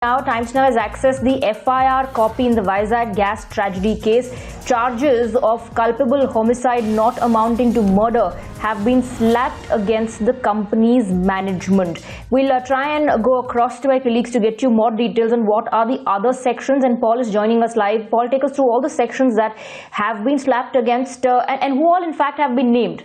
Now, Times Now has accessed the FIR copy in the Vizag gas tragedy case. Charges of culpable homicide not amounting to murder have been slapped against the company's management. We'll try and go across to my colleagues to get you more details on what are the other sections. And Paul is joining us live. Paul, take us through all the sections that have been slapped against and who all in fact have been named.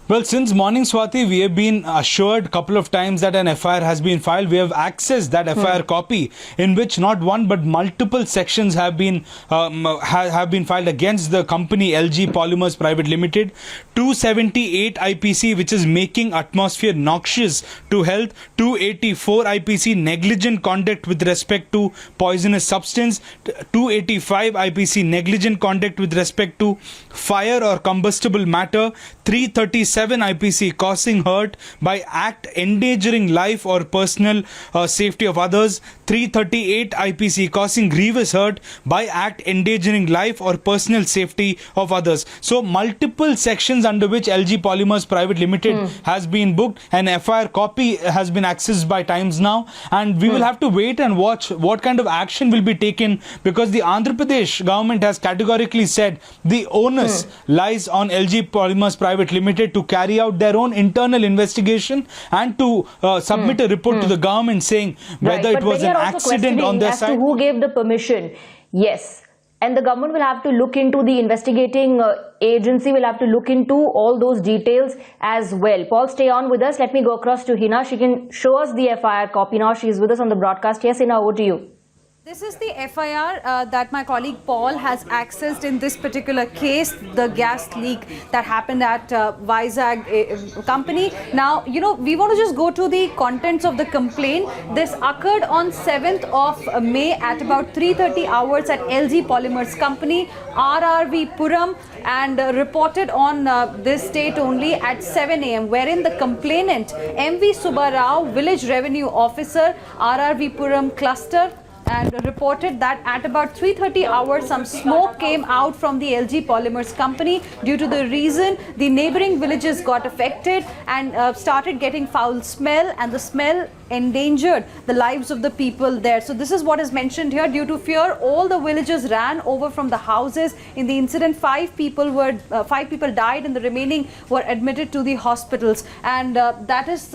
Well, since morning, Swati, we have been assured a couple of times that an FIR has been filed. We have accessed that FIR copy in which not one but multiple sections have been filed against the company LG Polymers Private Limited. 278 IPC, which is making atmosphere noxious to health. 284 IPC, negligent conduct with respect to poisonous substance. 285 IPC, negligent conduct with respect to fire or combustible matter. 337 IPC, causing hurt by act endangering life or personal safety of others. 338 IPC, causing grievous hurt by act endangering life or personal safety of others. So multiple sections under which LG Polymers Private Limited has been booked. An FIR copy has been accessed by Times Now, and we will have to wait and watch what kind of action will be taken, because the Andhra Pradesh government has categorically said the onus lies on LG Polymers Private Limited to carry out their own internal investigation and to submit a report to the government saying whether it was an accident on their side. As to who gave the permission, yes. And the government will have to look into, the investigating agency will have to look into all those details as well. Paul, stay on with us. Let me go across to Hina. She can show us the FIR copy now. She is with us on the broadcast. Yes, Hina, over to you. This is the FIR that my colleague Paul has accessed in this particular case, the gas leak that happened at Vizag company. Now, we want to just go to the contents of the complaint. This occurred on 7th of May at about 3:30 hours at LG Polymers company, RRV Puram, and reported on this date only at 7 a.m., wherein the complainant, MV Subbarao, village revenue officer, RRV Puram cluster, and reported that at about 3:30 hours some smoke came out from the LG Polymers company. Due to the reason, the neighboring villages got affected and started getting foul smell, and the smell endangered the lives of the people there. So this is what is mentioned here. Due to fear, all the villagers ran over from the houses. In the incident, five people died and the remaining were admitted to the hospitals, and that is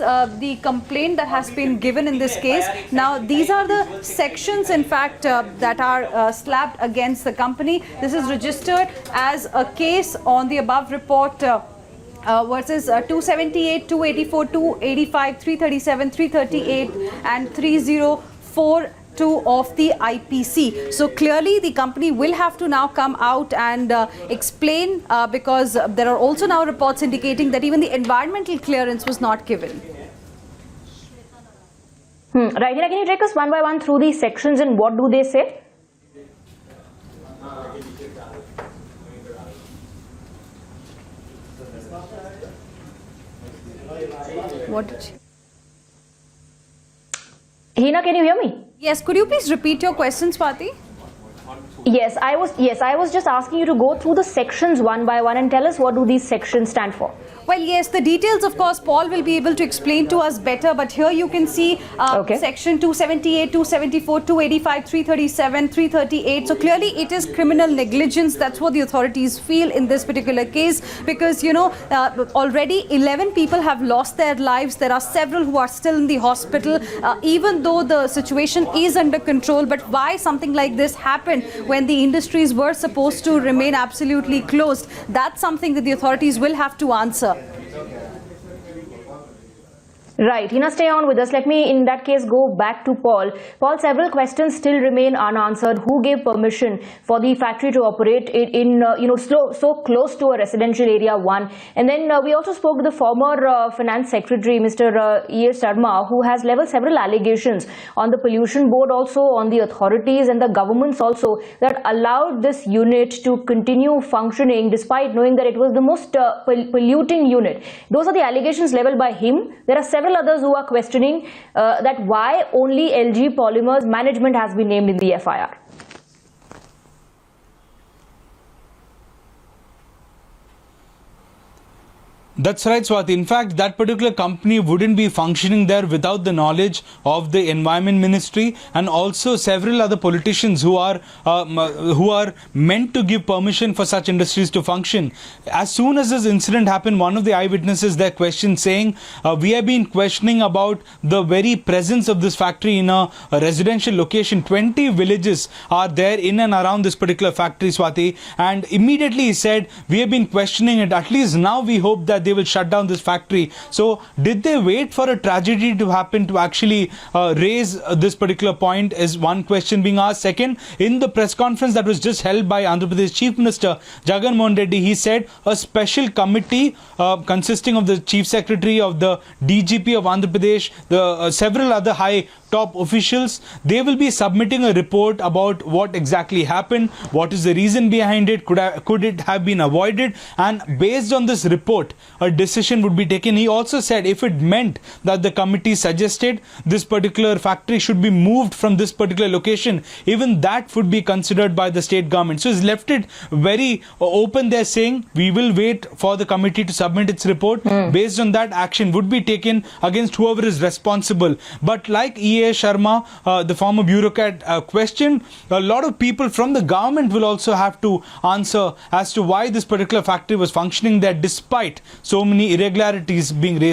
the complaint that has been given in this case. Now, these are the sections in fact that are slapped against the company. This is registered as a case on the above report versus 278, 284, 285, 337, 338 and 3042 of the IPC. So clearly the company will have to now come out and explain, because there are also now reports indicating that even the environmental clearance was not given. Right, Hina, can you take us one by one through these sections and what do they say? What did she... Hina, can you hear me? Yes, could you please repeat your question, Swati? Yes, I was just asking you to go through the sections one by one and tell us what do these sections stand for. Well, yes, the details, of course, Paul will be able to explain to us better. But here you can see section 278, 274, 285, 337, 338. So clearly it is criminal negligence. That's what the authorities feel in this particular case, because, already 11 people have lost their lives. There are several who are still in the hospital, even though the situation is under control. But why something like this happened when the industries were supposed to remain absolutely closed? That's something that the authorities will have to answer. Right, Hina, stay on with us. Let me, in that case, go back to Paul. Paul, several questions still remain unanswered. Who gave permission for the factory to operate in so close to a residential area? One, and then we also spoke to the former Finance Secretary, Mr. E.S. Sharma, who has leveled several allegations on the pollution board, also on the authorities and the governments also, that allowed this unit to continue functioning despite knowing that it was the most polluting unit. Those are the allegations leveled by him. There are several others who are questioning that why only LG Polymers management has been named in the FIR. That's right, Swati. In fact, that particular company wouldn't be functioning there without the knowledge of the Environment Ministry and also several other politicians who are meant to give permission for such industries to function. As soon as this incident happened, one of the eyewitnesses there questioned, saying, "We have been questioning about the very presence of this factory in a residential location. 20 villages are there in and around this particular factory, Swati." And immediately he said, "We have been questioning it. At least now we hope that they will shut down this factory." So did they wait for a tragedy to happen to actually raise this particular point is one question being asked. Second, in the press conference that was just held by Andhra Pradesh Chief Minister Jagan Mohan Reddy, he said a special committee consisting of the Chief Secretary, of the DGP of Andhra Pradesh, the several other high top officials, they will be submitting a report about what exactly happened, what is the reason behind it, could it have been avoided, and based on this report a decision would be taken. He also said if it meant that the committee suggested this particular factory should be moved from this particular location, even that would be considered by the state government. So he's left it very open there, saying we will wait for the committee to submit its report. Based on that, action would be taken against whoever is responsible. But like E.A. Sharma, the former bureaucrat, questioned, a lot of people from the government will also have to answer as to why this particular factory was functioning there despite so many irregularities being raised.